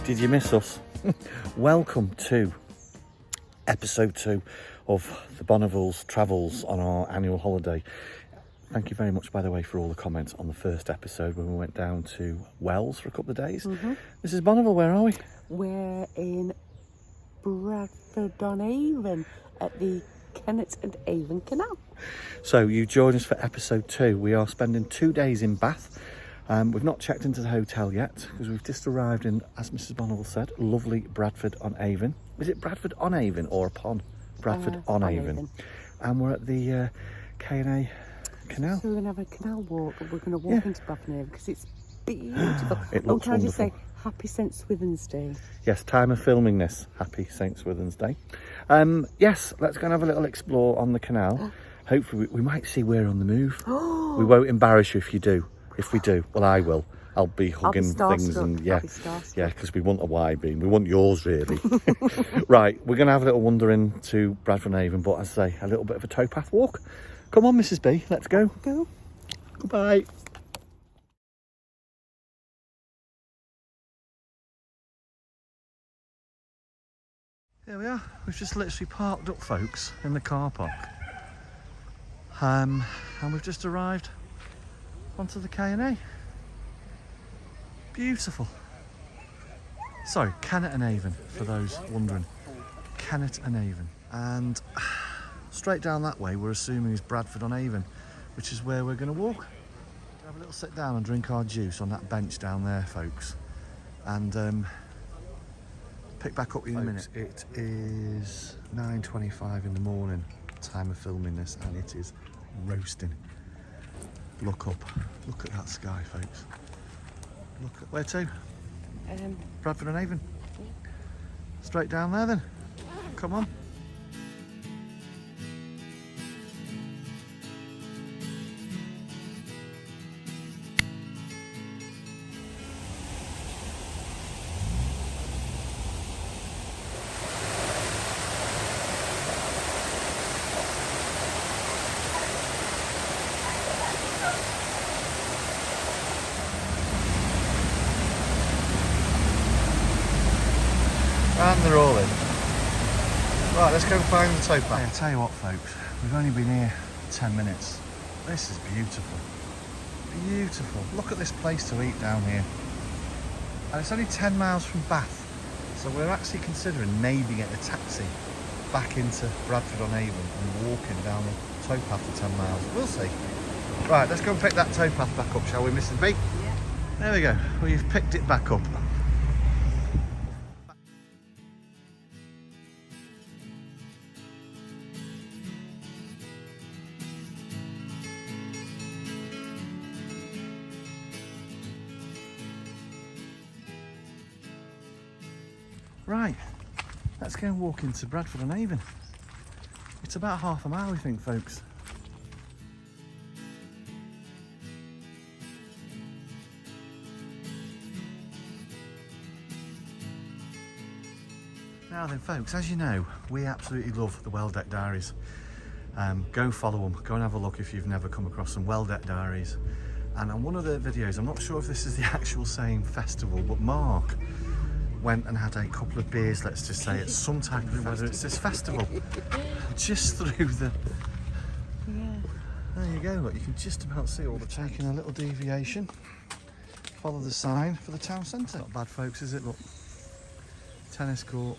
Did you miss us? Welcome to episode 2 of the Bonneville's travels on our annual holiday. Thank you very much, by the way, for all the comments on the first episode when we went down to Wells for a couple of days. Mrs Bonneville, where are we? We're in Bradford on Avon at the Kennet Avon Canal. So you joined us for episode 2. We are spending 2 days in Bath. We've not checked into the hotel yet because we've just arrived in, as Mrs Bonneville said, lovely Bradford on Avon. Is it Bradford on Avon or upon? Bradford on Avon. And we're at the Kennet Canal. So we're going to have a canal walk and we're going to walk into Bradford on Avon because it's beautiful. It looks can I just wonderful. say, happy St Swithin's Day. Yes, time of filming this. Happy St Swithin's Day. Yes, let's go and have a little explore on the canal. Hopefully we might see we're on the move. We won't embarrass you if you do. If we do, well, I will. I'll be hugging things and yeah, because we want a wide beam. We want yours, really. Right, we're going to have a little wander into Bradford on Avon, but as I say, a little bit of a towpath walk. Come on, Mrs B, let's go. Go. Goodbye. Here we are. We've just literally parked up, folks, in the car park. And we've just arrived onto the K&A. Beautiful. Sorry, Kennet Avon, for those wondering. Kennet Avon. And straight down that way, we're assuming is Bradford on Avon, which is where we're going to walk. Have a little sit down and drink our juice on that bench down there, folks. And pick back up in a minute. It is 9:25 in the morning, time of filming this, and it is roasting. Look up. Look at that sky, folks. Look at where to? Bradford on Avon. Straight down there then. Come on. And they're all in. Right, let's go find the towpath. I'll tell you what, folks, we've only been here 10 minutes. This is beautiful. Beautiful. Look at this place to eat down here. And it's only 10 miles from Bath. So we're actually considering maybe getting a taxi back into Bradford on Avon and walking down the towpath for 10 miles. We'll see. Right, let's go and pick that towpath back up, shall we, Mrs B? Yeah. There we go. We've picked it back up. Right, let's go and walk into Bradford on Avon. It's about half a mile, we think, folks. Now then, folks, as you know, we absolutely love the Well Deck Diaries. Go follow them, go and have a look if you've never come across some Well Deck Diaries. And on one of their videos, I'm not sure if this is the actual same festival, but Mark went and had a couple of beers, let's just say, at some type of, whether it's this festival, just through the... Yeah. There you go, look, you can just about see all the... Taking a little deviation, follow the sign for the town centre. Not bad, folks, is it? Look, tennis court,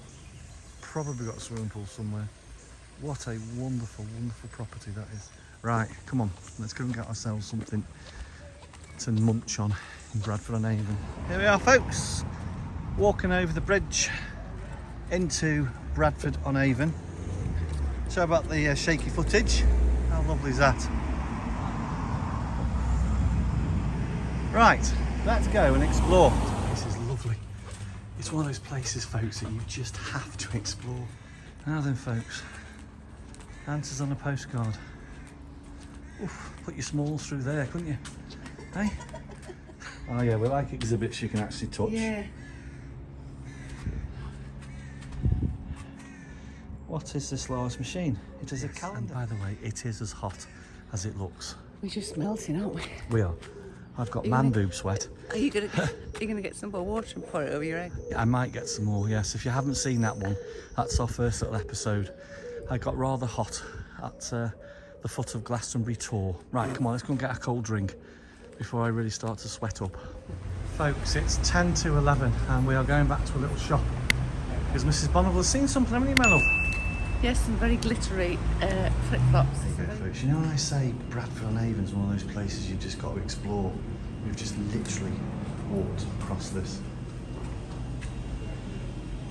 probably got a swimming pool somewhere. What a wonderful, wonderful property that is. Right, come on, let's go and get ourselves something to munch on in Bradford on Avon. Here we are, folks. Walking over the bridge into Bradford on Avon. So about the shaky footage. How lovely is that? Right, let's go and explore. This is lovely. It's one of those places, folks, that you just have to explore. Now then, folks, answers on a postcard. Oof, put your smalls through there, couldn't you? Hey? Oh yeah, we like exhibits you can actually touch. Yeah. What is this large machine? It is a calendar. And by the way, it is as hot as it looks. We're just melting, aren't we? We are. I've got man boob sweat. Are you gonna get some more water and pour it over your head? I might get some more, yes. If you haven't seen that one, that's our first little episode. I got rather hot at the foot of Glastonbury Tor. Right, come on, let's go and get a cold drink before I really start to sweat up. Folks, it's 10 to 11 and we are going back to a little shop because Mrs Bonneville has seen something, haven't you, my love? Yes, some very glittery flip-flops. Folks, you know when I say Bradford on Avon's one of those places you've just got to explore? We've just literally walked across this.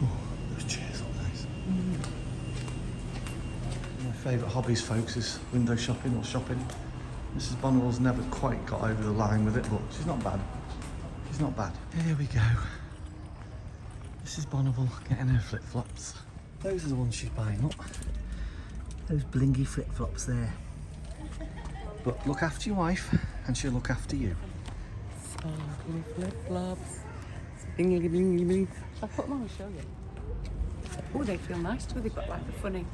Oh, those chairs are nice. My favourite hobbies, folks, is window shopping or shopping. Mrs Bonneville's never quite got over the line with it, but she's not bad. She's not bad. Here we go. Mrs Bonneville getting her flip-flops. Those are the ones she's buying up. Those blingy flip-flops there. But look after your wife and she'll look after you. Sparkly flip-flops. Blingy, blingy, blingy. I'll put them on and show you. Oh, they feel nice too. They've got like a funny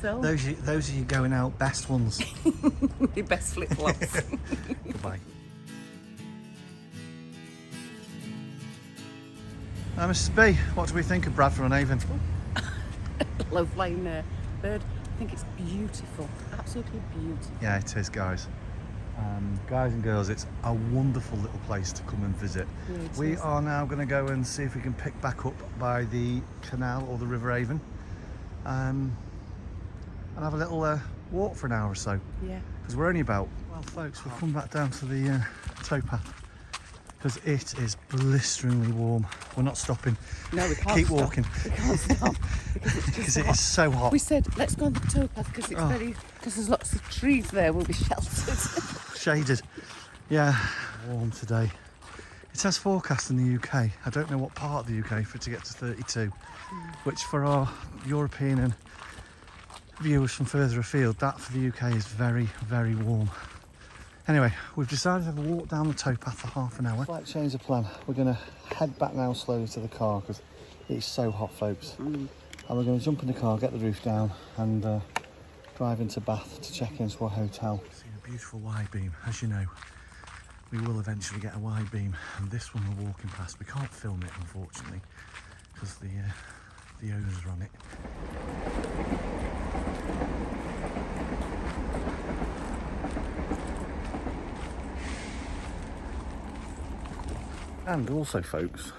sole. Those are your going out best ones. Your best flip-flops. Goodbye. Mrs B, what do we think of Bradford on Avon? Low flying bird. I think it's beautiful. Absolutely beautiful. Yeah, it is, guys. Guys and girls, it's a wonderful little place to come and visit. Yeah, we are now going to go and see if we can pick back up by the canal or the River Avon and have a little walk for an hour or so. Yeah. Because we're only about, well folks, we've come back down to the Towpath because it is blisteringly warm. We're not stopping. No, we can't Keep stop. walking. We can't stop because it's just Because it is so hot. We said let's go on the towpath because it's because there's lots of trees there. We'll be sheltered. Shaded. Yeah, warm today. It says forecast in the UK. I don't know what part of the UK for it to get to 32, which for our European and viewers from further afield, that for the UK is very, very warm. Anyway, we've decided to have a walk down the towpath for half an hour. Slight change of plan. We're going to head back now slowly to the car because it's so hot, folks. And we're going to jump in the car, get the roof down and drive into Bath to check into our hotel. Seen a beautiful wide beam. As you know, we will eventually get a wide beam and this one we're walking past. We can't film it, unfortunately, because the owners are on it. And also, folks,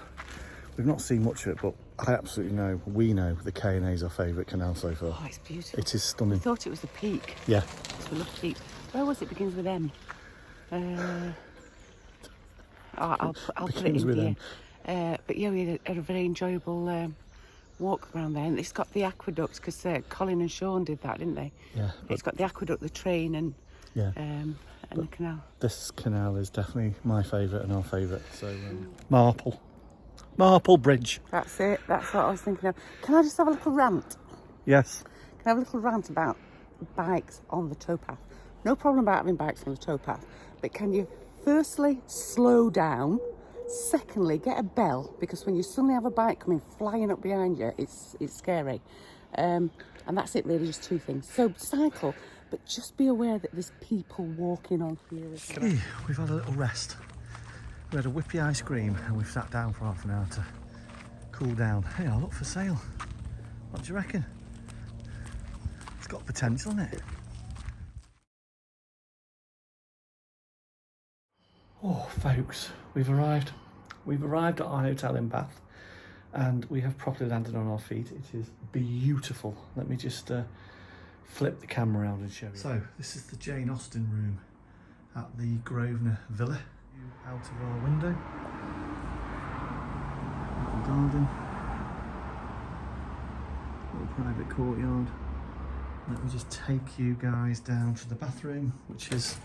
we've not seen much of it, but I absolutely know, we know, the K&A is our favourite canal so far. Oh, it's beautiful. It is stunning. I thought it was the peak. Yeah. So we love peak. Where was it? Begins with M. I'll put it in here. But yeah, we had a very enjoyable walk around there, and it's got the aqueduct because Colin and Sean did that, didn't they? Yeah. It's got the aqueduct, the train, and the canal. This canal is definitely my favourite and our favourite. So Marple Bridge. That's it. That's what I was thinking of. Can I just have a little rant? Yes. Can I have a little rant about bikes on the towpath? No problem about having bikes on the towpath, but can you firstly slow down? Secondly, get a bell, because when you suddenly have a bike coming flying up behind you, it's scary. And that's it really, just two things. So cycle, but just be aware that there's people walking on here as well. We've had a little rest. We had a whippy ice cream and we've sat down for half an hour to cool down. Hey, I'll look for sale. What do you reckon? It's got potential, isn't it? Oh, folks, we've arrived. We've arrived at our hotel in Bath and we have properly landed on our feet. It is beautiful. Let me just flip the camera around and show you. So, this is the Jane Austen room at the Grosvenor Villa. Out of our window. Little garden. Little private courtyard. Let me just take you guys down to the bathroom, which is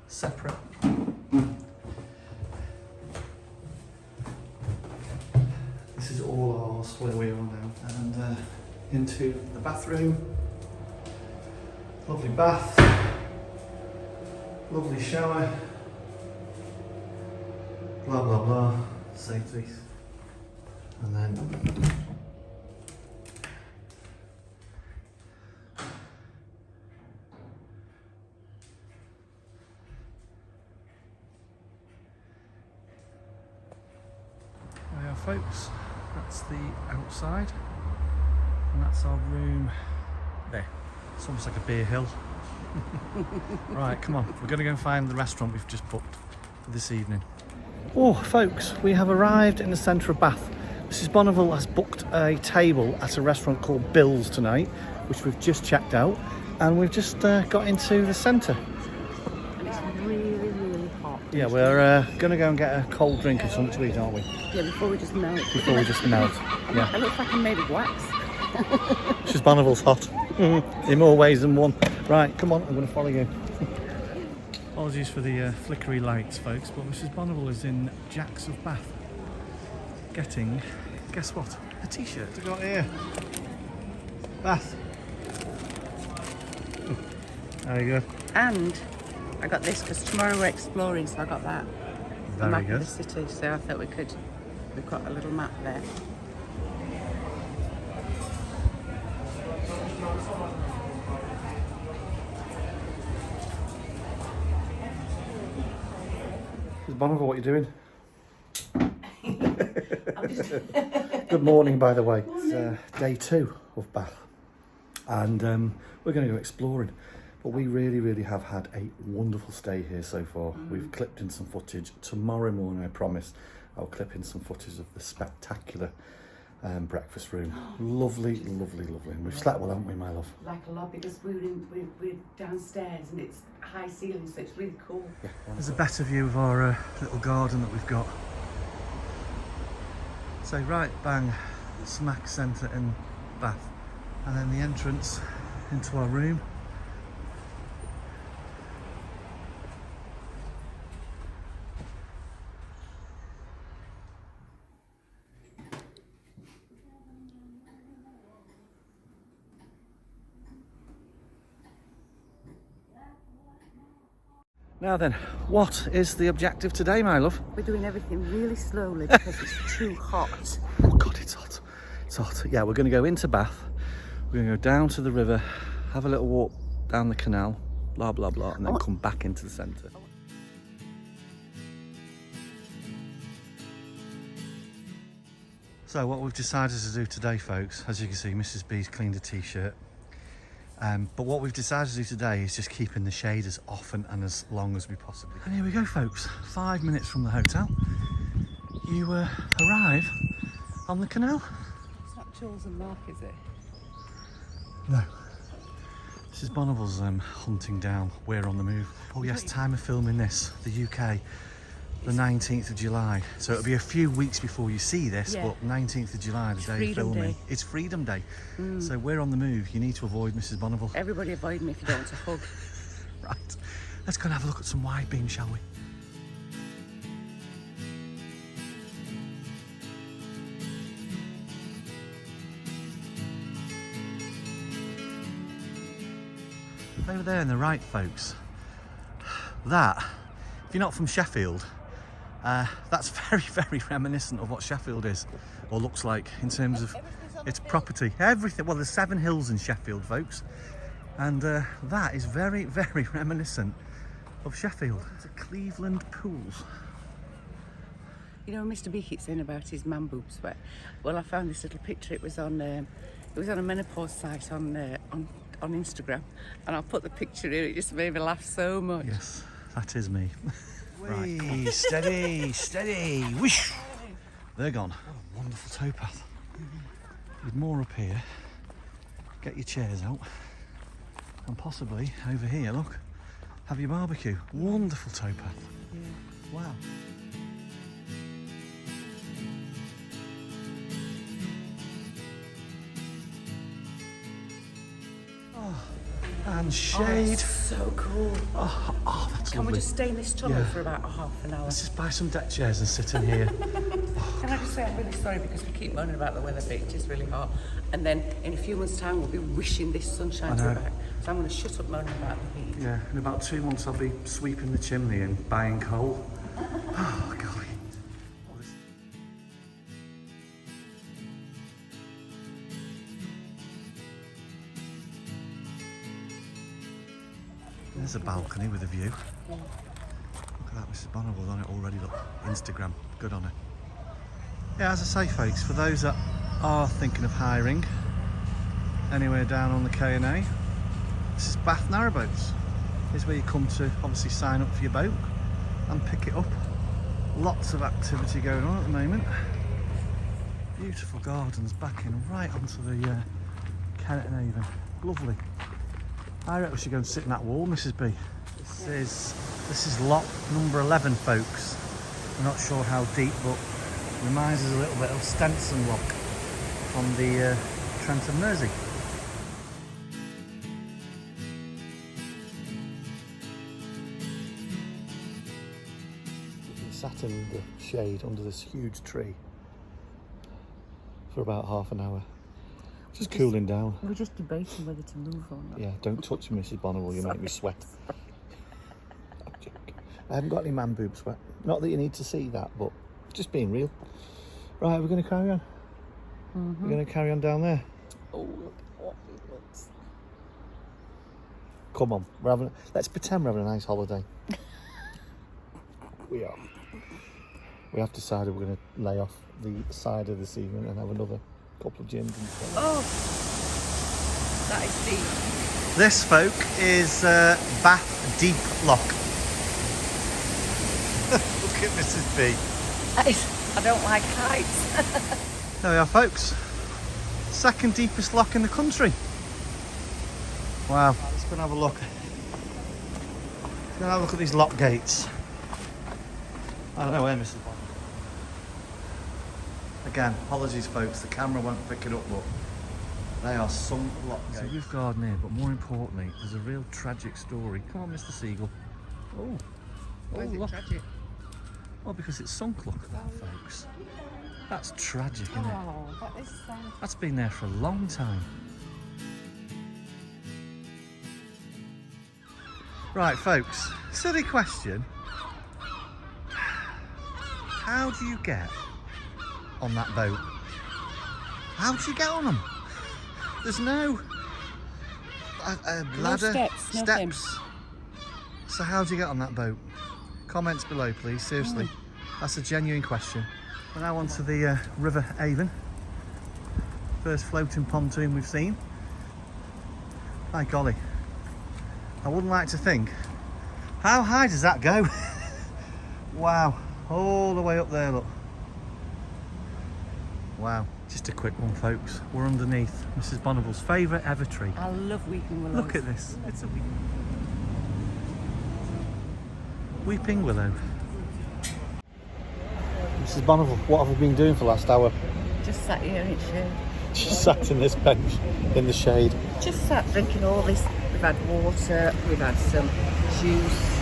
separate. This is all ours where we are now. And into the bathroom. Lovely bath. Lovely shower. Blah blah blah. Safety. And then folks, that's the outside, and that's our room there. It's almost like a beer hill. Right, come on, we're going to go and find the restaurant we've just booked for this evening. Oh, folks, we have arrived in the centre of Bath. Mrs Bonneville has booked a table at a restaurant called Bill's tonight, which we've just checked out, and we've just got into the centre. And it's really, really hot. Yeah, we're going to go and get a cold drink and something to eat, aren't we? Yeah, before we just melt. Before we just melt, yeah. It looks like I'm made of wax. Mrs Bonneville's hot, in more ways than one. Right, come on, I'm going to follow you. Apologies for the flickery lights, folks, but Mrs Bonneville is in Jack's of Bath getting, guess what, a t-shirt to go here. Bath. There you go. And I got this because tomorrow we're exploring, so I got that. The Very map good. of the city, so I thought we've got a little map there. Mrs Bonneville, what are you doing? Good morning, by the way. It's day 2 of Bath, and we're going to go exploring. But we really have had a wonderful stay here so far. We've clipped in some footage. Tomorrow morning, I promise, I'll clip in some footage of the spectacular breakfast room. Lovely. And we've slept well, haven't we, my love? Like a lot, because we're downstairs and it's high ceilings, so it's really cool. Yeah, there's a better view of our little garden that we've got. So right bang, smack centre in Bath, and then the entrance into our room. Now then, what is the objective today, my love? We're doing everything really slowly because it's too hot. Oh God, it's hot. It's hot. Yeah, we're going to go into Bath. We're going to go down to the river, have a little walk down the canal, blah, blah, blah, and then come back into the centre. So what we've decided to do today, folks, as you can see, Mrs B's cleaned a t-shirt. But what we've decided to do today is just keep in the shade as often and as long as we possibly can. And here we go, folks. 5 minutes from the hotel, you arrive on the canal. It's not Jules and Mark, is it? No. Mrs Bonneville's hunting down We're on the Move. Oh yes, time of filming this, the UK, the 19th of July. So it'll be a few weeks before you see this, Yeah. But 19th of July, the day of Freedom filming. Day. It's Freedom Day. So We're on the Move. You need to avoid Mrs Bonneville. Everybody avoid me if you don't want to hug. Right, let's go and have a look at some wide beam, shall we? Over there on the right, folks, that, if you're not from Sheffield, that's very reminiscent of what Sheffield is, or looks like, in terms of its property. Everything, well, there's 7 hills in Sheffield, folks, and that is very reminiscent of Sheffield. It's a Cleveland Pools. You know, Mr B keeps saying about his man boob sweat. Well, I found this little picture. It was on a menopause site on Instagram, and I'll put the picture in. It just made me laugh so much. Yes, that is me. Right. Steady, whoosh. They're gone. What a wonderful towpath. With more up here. Get your chairs out, and possibly over here, look, have your barbecue. Wonderful towpath. Yeah. Wow. And shade. Oh, so cool. Oh, that's Can lovely. we just stay in this tunnel Yeah. for about a half an hour? Let's just buy some deck chairs and sit in here. Can I just say I'm really sorry because we keep moaning about the weather, but it is really hot. And then in a few months' time, we'll be wishing this sunshine to I be know. back. So I'm going to shut up moaning about the heat. Yeah, in about 2 months I'll be sweeping the chimney and buying coal. Oh, golly. There's a balcony with a view. Look at that, Mrs Bonneville on it already, look. Instagram, good on her. Yeah, as I say folks, for those that are thinking of hiring anywhere down on the K&A, this is Bath Narrowboats. This is where you come to obviously sign up for your boat and pick it up. Lots of activity going on at the moment. Beautiful gardens backing right onto the Kennet Avon. Lovely. I reckon we should go and sit in that wall, Mrs B. This is lock number 11, folks. I'm not sure how deep, but reminds us a little bit of Stenson Lock on the Trent and Mersey. We sat in the shade under this huge tree for about half an hour, just cooling down. We're just debating whether to move or not. Yeah, don't touch me, Mrs Bonneville, you make me sweat. I'm joking. I haven't got any man boob sweat. Not that you need to see that, but just being real. Right, we're going to carry on. We're going to carry on down there. Oh, look what it looks. Come on, let's pretend we're having a nice holiday. We are. We have decided we're going to lay off the cider this evening and have another couple of gins and stuff. Oh, that is deep. This, folk, is Bath Deep Lock. Look at Mrs B. I don't like heights. There we are, folks. Second deepest lock in the country. Wow. Let's go and have a look. Let's go and have a look at these lock gates. I don't know where Mrs. Bonneville. Again, apologies folks, the camera won't pick it up, but they are sunk lock gates. It's a roof garden here, but more importantly, there's a real tragic story. Come on, Mr. Seagull. Oh, Why is it look. tragic? Well, because it's sunk, look at that, folks. That's tragic, isn't it? Oh, that is sad. That's been there for a long time. Right, folks, silly question. How do you get on that boat? How do you get on them? There's no ladder, no steps. So how do you get on that boat? Comments below, please. Seriously, that's a genuine question. We're now on to the River Avon. First floating pontoon we've seen. My golly, I wouldn't like to think. How high does that go? Wow, all the way up there, look. Wow, just a quick one, folks. We're underneath Mrs Bonneville's favourite ever tree. I love weeping willows. Look at this. It's a weeping willow. Mrs Bonneville, what have we been doing for the last hour? Just sat here in shade. Just sat in this bench in the shade. Just sat drinking all this. We've had water, we've had some juice.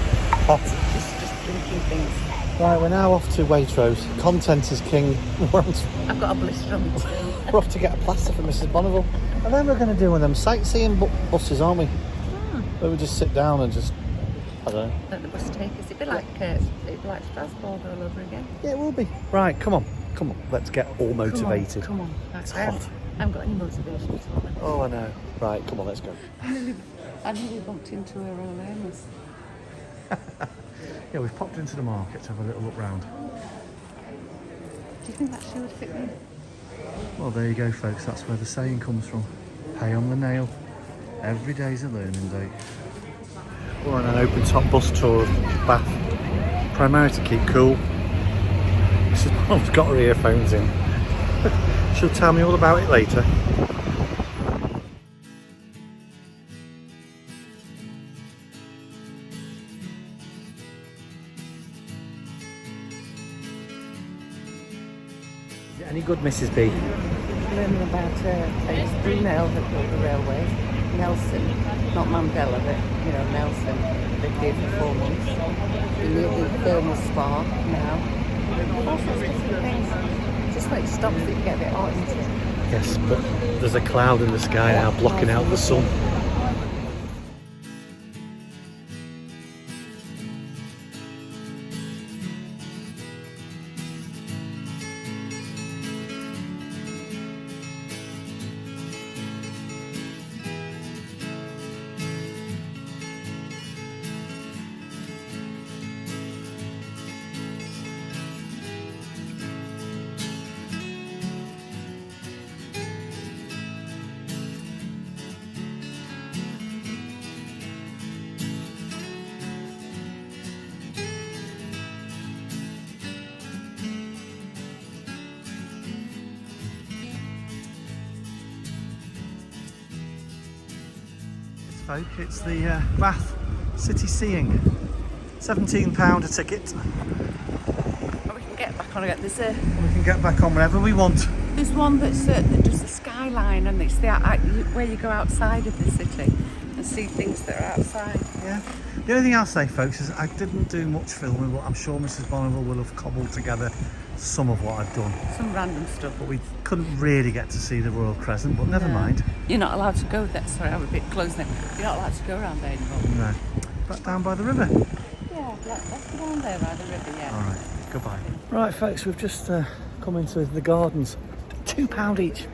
Hot. Just drinking things. Right, we're now off to Waitrose. Content is king. I've got a blister on the toe. We're off to get a plaster for Mrs Bonneville. And then we're going to do one of them sightseeing buses, aren't we? Where we just sit down and just, I don't know. Let the bus take us. It'd be like Strasbourg all over again. Yeah, it will be. Right, come on. Let's get all motivated. Come on. It's hot. I haven't got any motivation at all. Oh, I know. Right, come on, let's go. I nearly bumped into her awareness. Yeah, we've popped into the market to have a little look round. Do you think that shoe would fit me? Well, there you go, folks. That's where the saying comes from. Pay on the nail. Every day's a learning day. We're on an open-top bus tour of Bath, primarily to keep cool. Mrs Bonneville's got her earphones in. She'll tell me all about it later. Is it any good, Mrs B? Learning about it's Brunel that built the railway. Nelson, not Mandela, but Nelson. Lived here for 4 months. We live in thermal spa now. All sorts of different things. Just like stops that you get a bit hot into. Yes, but there's a cloud in the sky now blocking out the sun. folk, it's the Bath City Seeing. £17 a ticket. We can get back on again. We can get back on whenever we want. There's one that's that does the skyline, and it's where you go outside of the city and see things that are outside. Yeah. The only thing I'll say, folks, is I didn't do much filming, but I'm sure Mrs Bonneville will have cobbled together some of what I've done. Some random stuff. But we couldn't really get to see the Royal Crescent, but never mind. You're not allowed to go there. Sorry, I'm a bit close now. You're not allowed to go around there anymore. No. Back down by the river. Yeah, let's go down there by the river, yeah. Alright, goodbye. Right, folks, we've just come into the gardens. £2 each.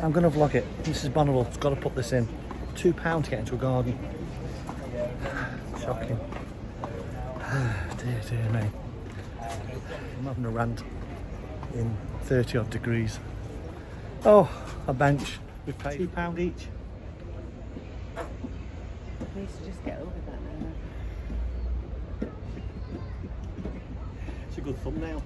I'm going to vlog it. Mrs Bonneville's got to put this in. £2 to get into a garden. Shocking. Dear me. I'm having a rant in 30 odd degrees. Oh, a bench. We've paid £2 each. We need to just get over that now. It's a good thumbnail.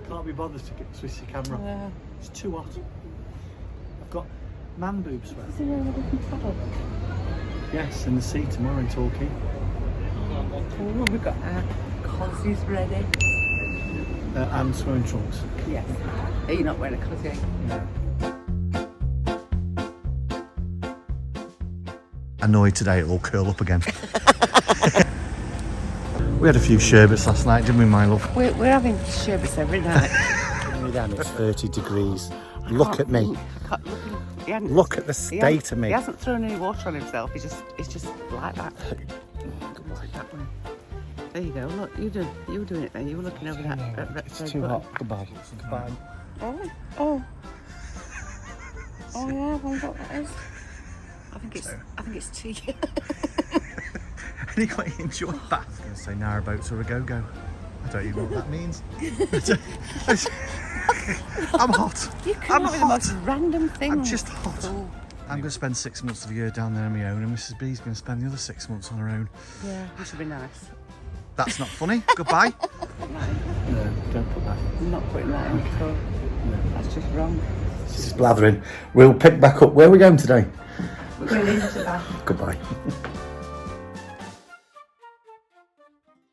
Can't be bothered to switch the camera. Yeah. It's too hot. I've got man boobs. Is there where we can travel? Yes, in the sea tomorrow in Torquay. Oh, we've got our cozies ready. And swimming trunks. Yes. Are you not wearing a cosy? No. Annoyed today, it'll all curl up again. We had a few sherbets last night, didn't we, my love? We're having sherbets every night. It's 30 degrees. Look at me. Look at the state of me. He hasn't thrown any water on himself. He's just like that. There you go. Look, you were doing it then. You were looking over that. It's too hot. Goodbye. Goodbye. Oh yeah. I wonder what that is. I think it's tea. Anyway, enjoy Bath. I'm going to say narrowboats or a go-go. I don't even know what that means. I'm hot. You come up with the most random things. I'm just hot. Cool. I'm going to spend 6 months of the year down there on my own, and Mrs B's going to spend the other 6 months on her own. Yeah, which would be nice. That's not funny. Goodbye. No, don't put that. I'm not putting that in at all. No. That's just wrong. It's just blathering. We'll pick back up. Where are we going today? We're going into Bath. Goodbye.